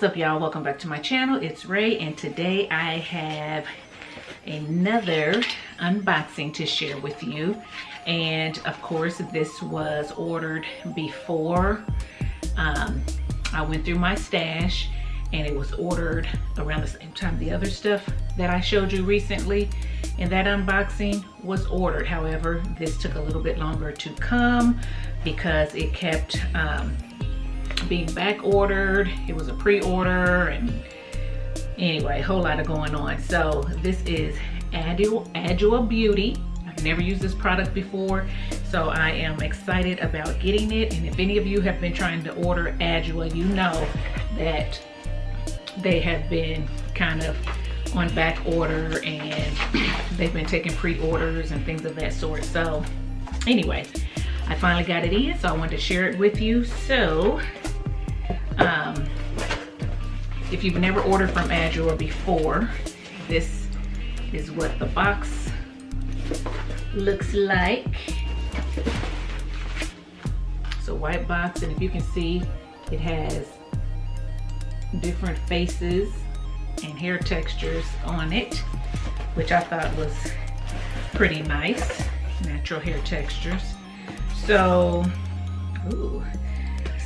up, y'all? Welcome back to my channel. It's Ray, and today I have another unboxing to share with you. And of course, this was ordered before I went through my stash, and it was ordered around the same time the other stuff that I showed you recently in that unboxing was ordered. However, this took a little bit longer to come because it kept being back ordered. It was a pre-order, and anyway, a whole lot of going on. So this is ADWOA Beauty. I've never used this product before, so I am excited about getting it. And if any of you have been trying to order ADWOA, you know that they have been kind of on back order, and they've been taking pre-orders and things of that sort. So anyway, I finally got it in, so I wanted to share it with you. So if you've never ordered from ADWOA before, this is what the box looks like. It's a white box, and if you can see, it has different faces and hair textures on it, which I thought was pretty nice. Natural hair textures. So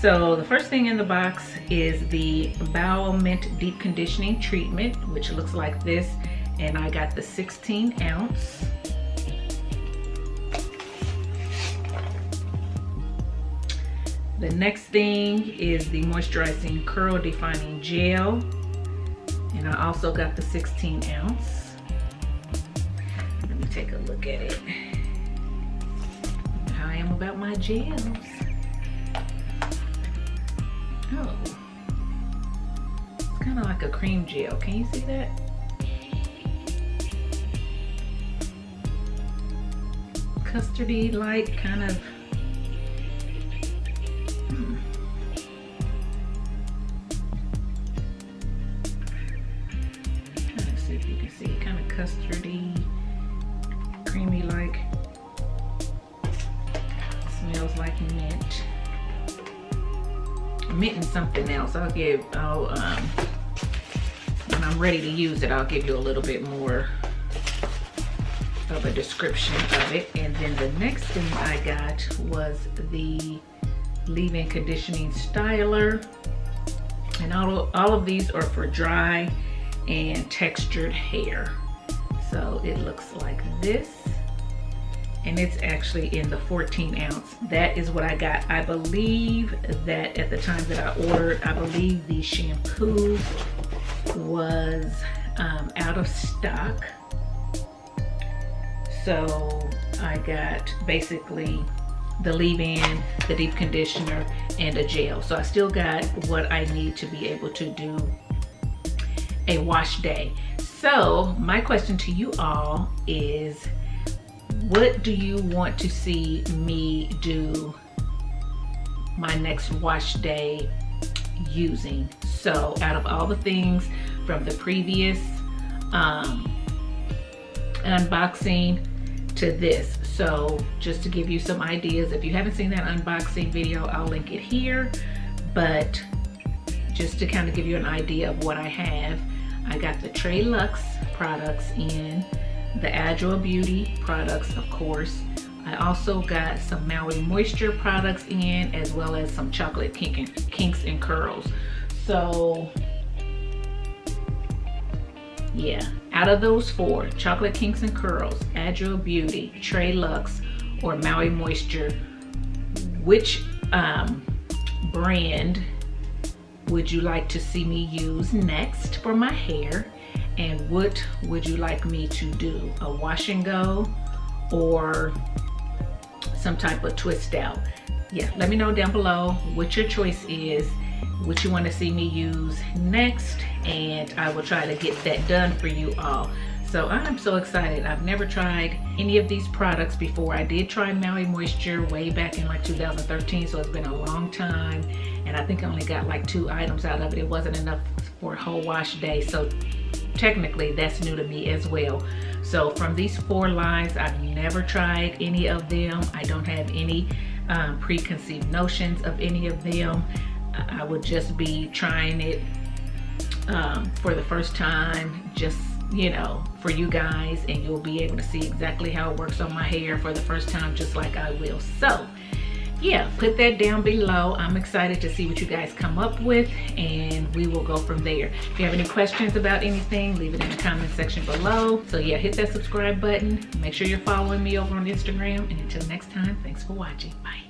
the first thing in the box is the Almond deep conditioning treatment, which looks like this, and I got the 16 ounce. The next thing is the moisturizing curl defining gel, and I also got the 16 ounce. Let me take a look at it. How I am about my gels. Oh, it's kind of like a cream gel. Can you see that? Custardy like kind of. Trying to see if you can see, kind of custardy, creamy like. Smells like mint. Mint and something else. when I'm ready to use it, I'll give you a little bit more of a description of it. And then the next thing I got was the leave-in conditioning styler, and all of these are for dry and textured hair. So it looks like this, and it's actually in the 14 ounce. That is what I got. I believe that at the time that I ordered, I believe the shampoo was out of stock. So I got basically the leave-in, the deep conditioner, and a gel. So I still got what I need to be able to do a wash day. So my question to you all is, what do you want to see me do my next wash day using? So out of all the things from the previous unboxing to this, so just to give you some ideas, if you haven't seen that unboxing video, I'll link it here, but just to kind of give you an idea of what I have, I got the Trey Luxe products in, the ADWOA Beauty products, of course. I also got some Maui Moisture products in, as well as some chocolate kinks and curls. So yeah, out of those four, chocolate kinks and curls, ADWOA Beauty, Trey Luxe, or Maui Moisture, which brand would you like to see me use next for my hair? And what would you like me to do? A wash and go or some type of twist out? Yeah, let me know down below what your choice is, what you want to see me use next, and I will try to get that done for you all. So I'm so excited. I've never tried any of these products before. I did try Maui Moisture way back in like 2013, so it's been a long time, and I think I only got like 2 items out of it. It wasn't enough for a whole wash day, so technically that's new to me as well. So from these 4 lines, I've never tried any of them. I don't have any preconceived notions of any of them. I would just be trying it for the first time, just, you know, for you guys, and you'll be able to see exactly how it works on my hair for the first time, just like I will. So yeah, put that down below. I'm excited to see what you guys come up with, and we will go from there. If you have any questions about anything, leave it in the comment section below. So yeah, hit that subscribe button. Make sure you're following me over on Instagram, and until next time, thanks for watching. Bye.